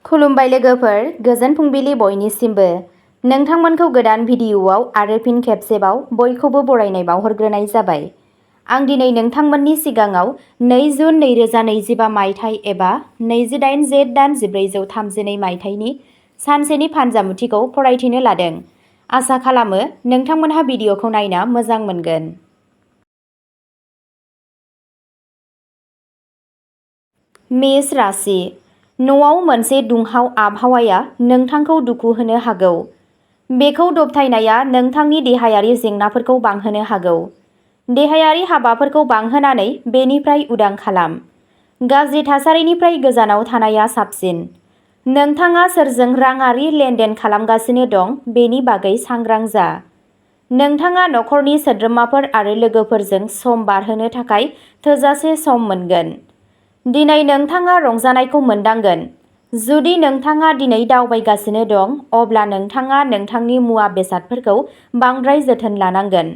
खुलुमबाय लोगोफोर, गोजोन फुंबिलि बयनिसिमबो। नोंथांमोनखौ गोदान भिडिअ'आव आरो फिन खेबसेबाव बयखौबो बरायनाय बावहरग्रोनाय जाबाय। आं दिनै नोंथांमोननि सिगाङाव 2 जुन 2025 मायथाइ एबा 28 जेठ दान 1432 मायथाइनि सानसेनि फानजामुथिखौ फरायथिनो लादों। आसा खालामो नोंथांमोनहा भिडिअ'खौ नायना मोजां मोनगोन। मेष राशि। न'आव मोनसे दुंहाव आबहावाया नोंथांखौ दुखु होनो हागौ। बेखौ दबथायनाया नोंथांनि देहायारि जेंनाफोरखौ बांहोनो हागौ। देहायारि हाबाफोरखौ बांहोनानै बेनिफ्राय उदां खालाम। गाज्रि थासारिनिफ्राय गोजानाव थानाया साबसिन। नोंथाङा सोरजों राङारि लेनदेन खालामगासिनो दं बेनि बागै सांग्रां जा। नोंथाङा नखरनि सोद्रोमाफोर आरो लोगोफोरजों सम बारहोनो थाखाय थोजासे सम मोनगोन। दिनै नोंथाङा रंजानायखौ मोनदांगोन। जुदि नोंथाङा दिनै दावबायगासिनो दं, अब्ला नोंथाङा नोंथांनि मुवा बेसादफोरखौ बांद्राय जोथोन लानांगोन।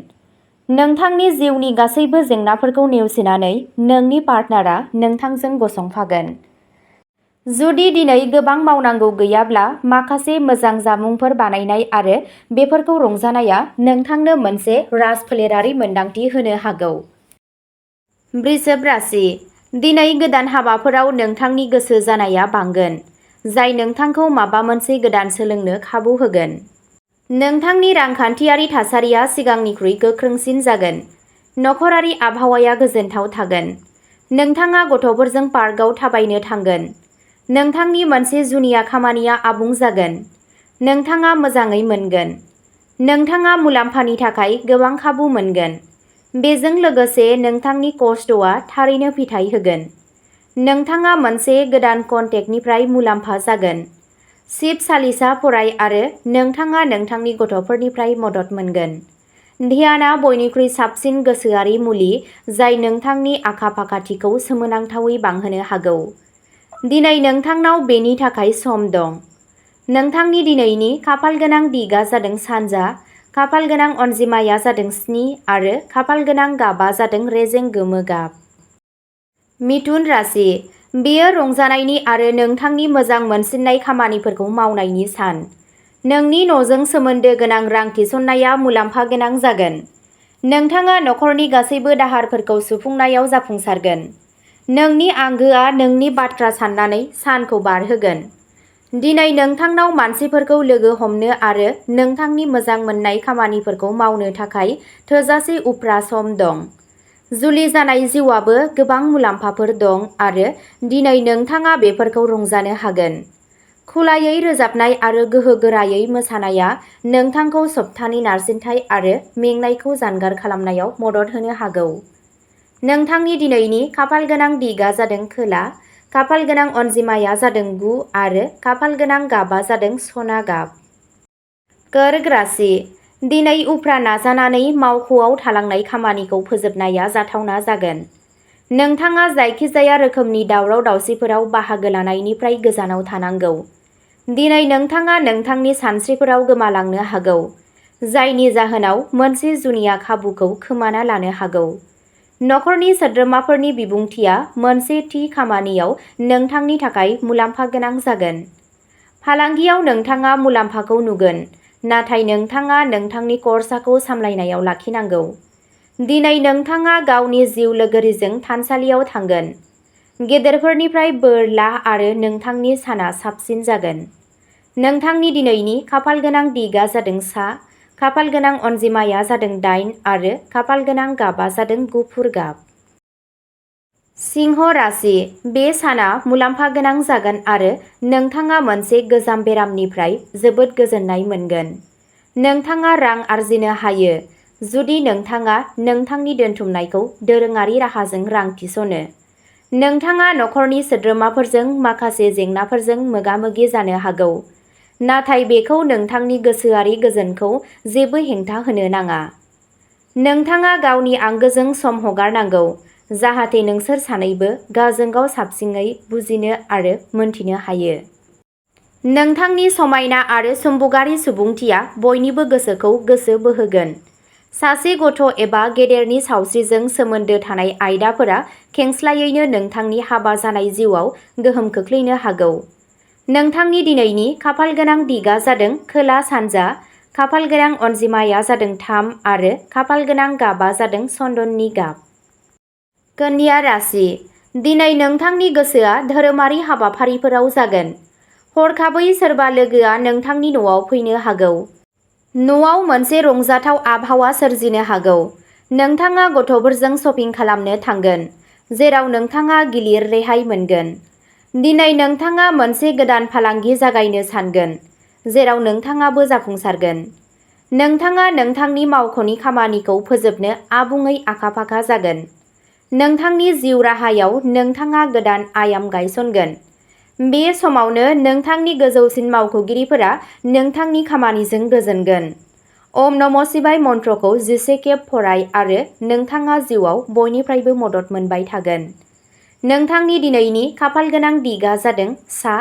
नोंथांनि जिउनि गासैबो जेंनाफोरखौ नेवसिनानै नोंनि पार्टनारआ नोंथांजों गसंफागोन। जुदि दिनै गोबां मावनांगौ गैयाब्ला माखासे मोजां जामुंफोर बानायनाय आरो बेफोरखौ रंजानाया नोंथांनो मोनसे राजफोलेरारि मोनदांथि होनो हागौ। वृषभ राशि। दिनै गोदान हाबाफोराव नोंथांनि गोसो जानाया बांगोन, जाय नोंथांखौ माबा मोनसे गोदान सोलोंनो खाबु होगोन। नोंथांनि रांखान्थियारि थासारिया सिगांनिख्रुइ गोख्रोंसिन जागोन। नखरारि आबहावाया गोजोनथाव थागोन। नोंथाङा गथ'फोरजों पार्कआव थाबायनो थांगोन। नोंथांनि मोनसे जुनिया खामानिया आबुं जागोन। नोंथाङा मोजाङै मोनगोन। नोंथाङा मुलाम्फानि थाखाय गोबां खाबु मोनगोन। बेजों लोगोसे नोंथांनि कस्टआ थारैनो फिथाय होगोन। नोंथाङा मोनसे गोदान कन्टेक्टनिफ्राय मुलाम्फा जागोन। सिबसालिसा फराय आरो नोंथाङा नोंथांनि गथ'फोरनिफ्राय मदद मोनगोन। ध्यानआ बयनिख्रुइ साबसिन गोसोआरि मुलि जाय नोंथांनि आखा-फाखाथिखौ सोमोनांथावै बांहोनो हागौ। दिनै नोंथांनाव बेनि थाखाय सम दं। नोंथांनि दिनैनि खाफालगोनां दिगआ जादों सानजा, खाफालगोनां अनजिमाया जादों 7 आरो खाफालगोनां गाबआ जादों रेजें गोमो गाब। मिथुन राशि। बेयो रंजानायनि आरो नोंथांनि मोजां मोनसिननाय खामानिफोरखौ मावनायनि सान। नोंनि न'जों सोमोन्दो गोनां रां थिसननाया मुलाम्फा गोनां जागोन। नोंथाङा नखरनि गासैबो दाहारफोरखौ सुफुंनायाव जाफुंसारगोन। नोंनि आंगोआ नोंनि बाथ्रा साननानै सानखौ बारहोगोन। दिनै नोंथांनाव मानसिफोरखौ लोगो हमनो आरो नोंथांनि मोजां मोननाय खामानिफोरखौ मावनो थाखाय थोजासे उफ्रा सम दं। जुलि जानाय जिउआबो गोबां मुलाम्फाफोर दं आरो दिनै नोंथाङा बेफोरखौ रंजानो हागोन। खुलायै रोजाबनाय आरो गोहोगोरायै मोसानाया नोंथांखौ सप्तानि नारसिनथाय आरो मेंनायखौ जानगार खालामनायाव मदद होनो हागौ। नोंथांनि दिनैनि खाफालगोनां दिगआ जादों खोला, खाफालगोनां अनजिमाया जादों 9 आरो खाफालगोनां गाबआ जादों सना गाब। कर्क राशि। दिनै उफ्रा नाजानानै मावख'आव थालांनाय खामानिखौ फोजोबनाया जाथावना जागोन। नोंथाङा जायखिजाया रोखोमनि दावराव-दावसिफोराव बाहागो लानायनिफ्राय गोजानाव थानांगौ। दिनै नोंथाङा नोंथांनि सानस्रिफोराव गोमालांनो हागौ, जायनि जाहोनाव मोनसे जुनिया खाबुखौ खोमाना लानो हागौ। नखरनि सोद्रोमाफोरनि बिबुंथिया मोनसे थि खामानियाव नोंथांनि थाखाय मुलाम्फा गोनां जागोन। फालांगियाव नोंथाङा मुलाम्फाखौ नुगोन, नाथाय नोंथाङा नोंथांनि खरसाखौ सामलायनायाव लाखिनांगौ। दिनै नोंथाङा गावनि जिउ लोगोरिजों थानसालियाव थांगोन। गेदेरफोरनिफ्राय बोर ला आरो नोंथांनि साना साबसिन जागोन। नोंथांनि दिनैनि खाफालगोनां दिगआ जादों सा, खाफालगोनां अनजिमाया जादों 8 आरो खाफालगोनां गाबआ जादों गुफुर गाब। सिंह राशि। बे साना मुलाम्फा गोनां जागोन आरो नोंथाङा मोनसे गोजाम बेरामनिफ्राय जोबोद गोजोननाय मोनगोन। नोंथाङा रां आर्जिनो हायो जुदि नोंथाङा नोंथांनि दोनथुमनायखौ दोरोङारि राहाजों रां थिसनो। नोंथाङा नखरनि सोद्रोमाफोरजों माखासे जेंनाफोरजों मोगा-मोगि जानो हागौ, नाथाय बेखौ नोंथांनि गोसोआरि गोजोनखौ जेबो हेंथा होनो नाङा। नोंथाङा गावनि आंगोजों सम हगारनांगौ जाहाथे नोंसोर सानैबो गावजों-गाव साबसिनै बुजिनो आरो मोनथिनो हायो। नोंथांनि समायना आरो सुम्बुगारि सुबुंथिया बयनिबो गोसोखौ गोसो बोहोगोन। सासे गथ' एबा गेदेरनि सावस्रिजों सोमोन्दो थानाय आयदाफोरा खेंस्लायैनो नोंथांनि हाबा जानाय जिउआव गोहोम खोख्लैनो हागौ। नोंथांनि दिनैनि खाफाल गोनां दिगा जादों खोला सानजा, खाफाल गोनां अनजिमाया जादों 3 आरो खाफाल गोनां गाबा जादों चन्दननि गाब। कन्या राशि, दिनै नोंथांनि गोसोआ धोरोमारि हाबाफारिफोराव जागोन। हरखाबै सोरबा लोगोआ नोंथांनि न'आव फैनो हागौ। न'आव मोनसे रंजाथाव आबहावा सोरजिनो हागौ। नोंथाङा गथ'फोरजों शपिं खालामनो थांगोन, जेराव नोंथाङा गिलिर रेहाय मोनगोन। दिनै नोंथाङा मोनसे गोदान फालांगि जागायनो सानगोन, जेराव नोंथाङाबो जाफुंसारगोन। नोंथाङा नोंथांनि मावख'नि खामानिखौ फोजोबनो आबुङै आखा-फाखा जागोन। नोंथांनि जिउ राहायाव नोंथाङा गोदान आयाम गायसनगोन। बे समावनो नोंथांनि गोजौसिन मावख'गिरिफोरा नोंथांनि खामानिजों गोजोनगोन। ओम नमः शिवाय मन्त्रखौ 10 खेब फराय आरो नोंथाङा जिउआव बयनिफ्रायबो मदद मोनबाय थागोन। नोंथांनि दिनैनि खाफाल गोनां दिगा जादों सा,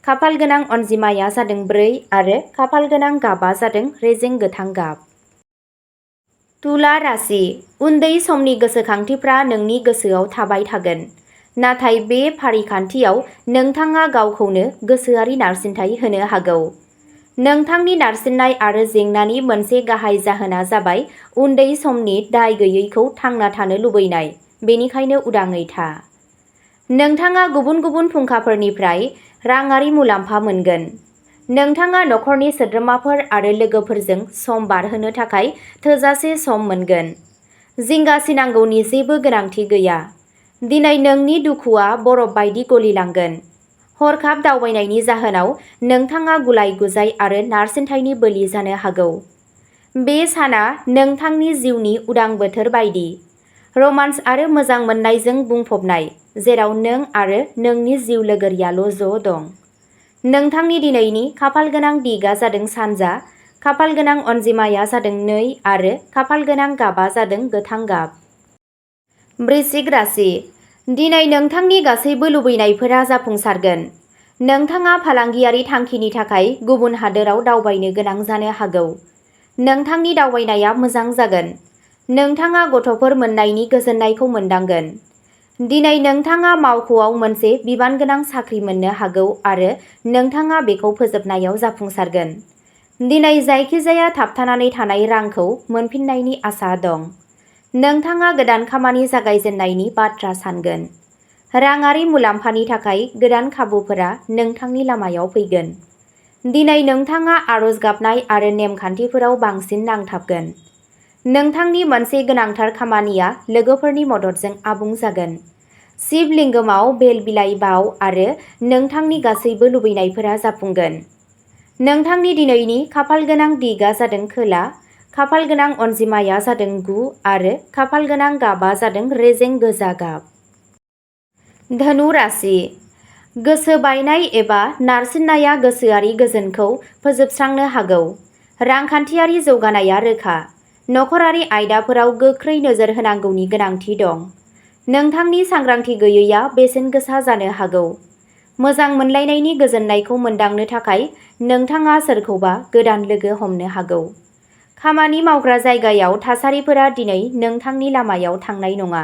खाफाल गोनां अनजिमाया जादों 4 आरो खाफाल गोनां गाबा जादों रेजें गोथां गाब। तुला राशि, उन्दै समनि गोसोखांथिफ्रा नोंनि गोसोआव थाबाय थागोन। नाथाय बे फारिखान्थियाव नोंथाङा गावखौनो गोसोआरि नारसिनथाय होनो हागौ। नोंथांनि नारसिननाय आरो जेंनानि मोनसे गाहाय जाहोना जाबाय उन्दै समनि दाय गैयैखौ थांना थानो लुबैनाय, बेनिखायनो उदाङै था। नोंथाङा गुबुन गुबुन फुंखाफोरनिफ्राय राङारि मुलाम्फा मोनगोन। नोंथाङा नखरनि सोद्रोमाफोर आरो लोगोफोरजों सम बारहोनो थाखाय थोजासे सम मोनगोन। जिंगासिनांगौनि जेबो गोनांथि गैया। दिनै नोंनि दुखुआ बरफ बायदि गलिलांगोन। हरखाब दावबायनायनि जाहोनाव नोंथाङा गुलाय-गुजाय आरो नारसिनथायनि बोलि जानो हागौ। बे साना नोंथांनि जिउनि उदां बोथोर बायदि, रमान्स आरो मोजां मोननायजों बुंफबनाय, जेराव नों आरो नोंनि जिउ लोगोरियाल' ज' दं। नोंथांनि दिनैनि खाफाल गोनां दिगा जादों सानजा, खाफाल गोनां अनजिमाया जादों 2 आरो खाफाल गोनां गाबा जादों गोथां गाब। वृश्चिक राशि, दिनै नोंथांनि गासैबो लुबैनायफोरा जाफुंसारगोन। नोंथाङा फालांगियारि थांखिनि थाखाय गुबुन हादोराव दावबायनो गोनां जानो हागौ। नोंथांनि दावबायनाया मोजां जागोन। नोंथाङा गथ'फोर मोन्नायनि गोजोननायखौ मोनदांगोन। दिनै नोंथाङा मावख'आव मोनसे बिबानगोनां साख्रि मोननो हागौ आरो नोंथाङा बेखौ फोजोबनायाव जाफुंसारगोन। दिनै जायखिजाया थाबथानानै थानाय रांखौ मोनफिननायनि आसा दं। नोंथाङा गोदान खामानि जागायजेननायनि बाथ्रा सानगोन। राङारि मुलाम्फानि थाखाय गोदान खाबुफोरा नोंथांनि लामायाव फैगोन। दिनै नोंथाङा आरज गाबनाय आरो नेमखान्थिफोराव बांसिन नांथाबगोन। नोंथांनि मोनसे गोनांथार खामानिया लोगोफोरनि मददजों आबुं जागोन। शिव लिंगमाव बेल बिलाइ बाव आरो नोंथांनि गासैबो लुबैनायफोरा जाफुंगोन। नोंथांनि दिनैनि खाफाल गोनां दिगा जादों खोला, खाफाल गोनां अनजिमाया जादों 9 आरो खाफाल गोनां गाबा जादों रेजें गोजा गाब। धनु राशि, गोसो बायनाय एबा नारसिननाया गोसोआरि गोजोनखौ फोजोबस्रांनो हागौ। रांखान्थियारि जौगानाया रोखा। नखरारि आयदाफोराव गोख्रै नोजोर होनांगौनि गोनांथि दं। नोंथांनि सांग्रांथि गैयैआ बेसेन गोसा जानो हागौ। मोजां मोनलायनायनि गोजोननायखौ मोनदांनो थाखाय नोंथाङा सोरखौबा गोदान लोगो हमनो हागौ। खामानि मावग्रा जायगायाव थासारिफोरा दिनै नोंथांनि लामायाव थांनाय नङा।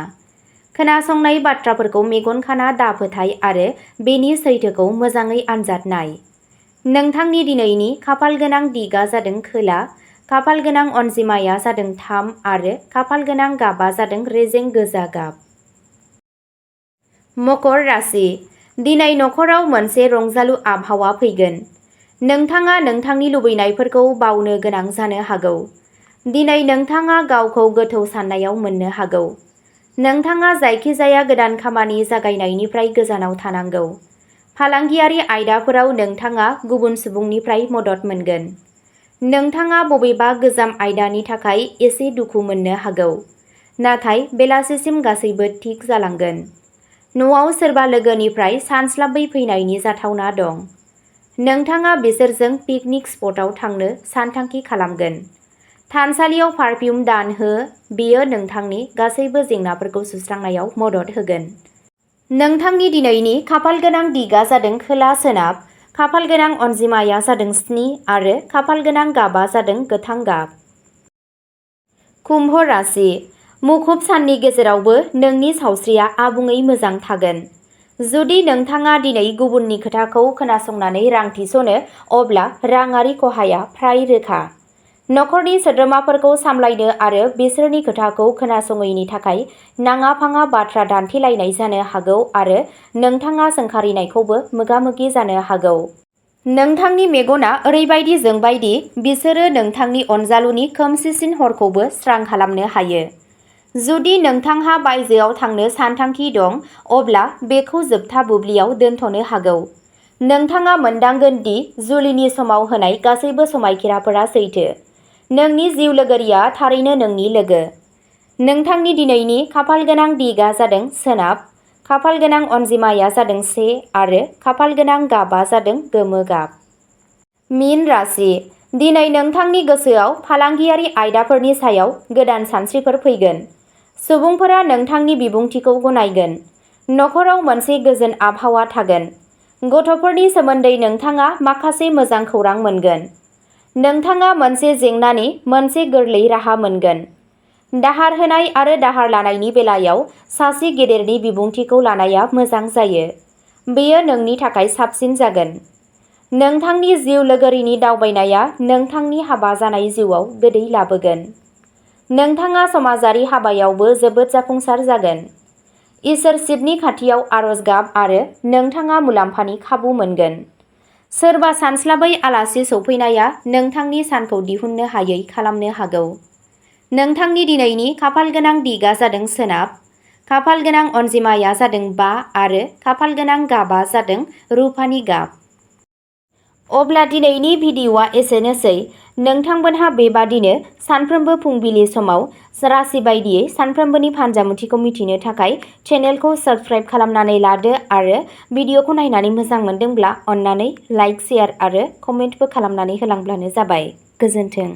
खोनासंनाय बाथ्राफोरखौ मेगन खाना दाफोथाय आरो बेनि सैथोखौ मोजाङै आनजाद नाय। नोंथांनि दिनैनि खाफाल गोनां दिगा जादों खोला, खाफाल गोनां अनजिमाया जादों 3 आरो खाफाल गोनां गाबा जादों रेजें गोजा गाब। मकर राशि, दिनै नखराव मोनसे रंजालु आबहावा फैगोन। नोंथाङा नोंथांनि लुबैनायफोरखौ बावनो गोनां जानो हागौ। दिनै नोंथाङा गावखौ गोथौ साननायाव मोननो हागौ। नोंथाङा जायखिजाया गोदान खामानि जागायनायनिफ्राय गोजानाव थानांगौ। फालांगियारि आयदाफोराव नोंथाङा गुबुन सुबुंनिफ्राय मदद मोनगोन। नोंथाङा बबेबा गोजाम आयदानि थाखाय एसे दुखु मोननो हागौ, नाथाय बेलासिसिम गासैबो थिक जालांगोन। न'आव सोरबा लोगोनिफ्राय सानस्लाबै फैनायनि जाथावना दं। नोंथाङा बिसोरजों पिकनिक स्पटआव थांनो सानथांखि खालामगोन। थानसालियाव पारफिउम दान हो, बेयो नोंथांनि गासैबो जेंनाफोरखौ सुस्रांनायाव मदद होगोन। नोंथांनि दिनैनि खाफाल गोनां दिगा जादों खोला सोनाब, खाफाल गोनां अनजिमाया जादों 7 आरो खाफाल गोनां गाबा जादों गोथां गाब। कुम्भ राशि, मुखुब साननि गेजेरावबो नोंनि सावस्रिया आबुङै मोजां थागोन। जुदि नोंथाङा दिनै गुबुननि खोथाखौ खोनासंनानै रां थिसनो अब्ला राङारि खहाया फ्राय रोखा। नखरनि सोद्रोमाफोरखौ सामलायनो आरो बिसोरनि खोथाखौ खोनासङैनि थाखाय नाङा-फाङा बाथ्रा दान्थेलायनाय जानो हागौ आरो नोंथाङा सोंखारिनायखौबो मोगा-मोगि जानो हागौ। नोंथांनि मेगना ओरैबायदि जोंबाय दि बिसोरो नोंथांनि अनजालुनि खोमसिसिन हरखौबो स्रां खालामनो हायो। जुदि नोंथांहा बायजोआव थांनो सानथांखि दं, अब्ला बेखौ जोबथा बुब्लियाव दोनथ'नो हागौ। नोंथाङा मोनदांगोन दि जुलिनि समाव होनाय गासैबो समायखिराफोरा सैथो। नोंनि जिउ लोगोरिया थारैनो नोंनि लोगो। नोंथांनि दिनैनि खाफालगोनां दिगआ जादों सोनाब, खाफालगोनां अनजिमाया जादों 1 आरो खाफालगोनां गाबआ जादों गोमो गाब। मीन राशि। दिनै नोंथांनि गोसोआव फालांगियारि आयदाफोरनि सायाव गोदान सानस्रिफोर फैगोन। सुबुंफोरा नोंथांनि बिबुंथिखौ गनायगोन। नखराव मोनसे गोजोन आबहावा थागोन। गथ'फोरनि सोमोन्दै नोंथाङा माखासे मोजां खौरां मोनगोन। नोंथाङा मोनसे जेंनानि मोनसे गोरलै राहा मोनगोन। दाहार होनाय आरो दाहार लानायनि बेलायाव सासे गेदेरनि बिबुंथिखौ लानाया मोजां जायो। बेयो नोंनि थाखाय साबसिन जागोन। नोंथांनि जिउ लोगोरिनि दावबायनाया नोंथांनि हाबा जानाय जिउआव गोदै लाबोगोन। नोंथाङा समाजारि हाबायावबो जोबोद जाफुंसार जागोन। इसोर शिबनि खाथियाव आरज गाब आरो नोंथाङा मुलाम्फानि खाबु मोनगोन। सोरबा सानस्लाबै आलासि सौफैनाया नोंथांनि सानखौ दिहुननो हायै खालामनो हागौ। नोंथांनि दिनैनि खाफालगोनां दिगआ जादों सोनाब, खाफालगोनां अनजिमाया जादों 5 आरो खाफालगोनां गाबआ जादों रुफानि गाब। अब्ला दिनैनि भिडिअ'आ एसेनोसै। नोंथांमोनहा बेबादिनो सानफ्रोमबो फुंबिलि समाव राशि बायदियै सानफ्रोमबोनि फानजामुथिखौ मिथिनो थाखाय चेनेलखौ साबस्क्राइब खालामनानै लादो आरो भिडिअ'खौ नायनानै मोजां मोनदोंब्ला अन्नानै लाइक, शेयार आरो कमेन्टबो खालामनानै होलांब्लानो जाबाय। गोजोन्थों।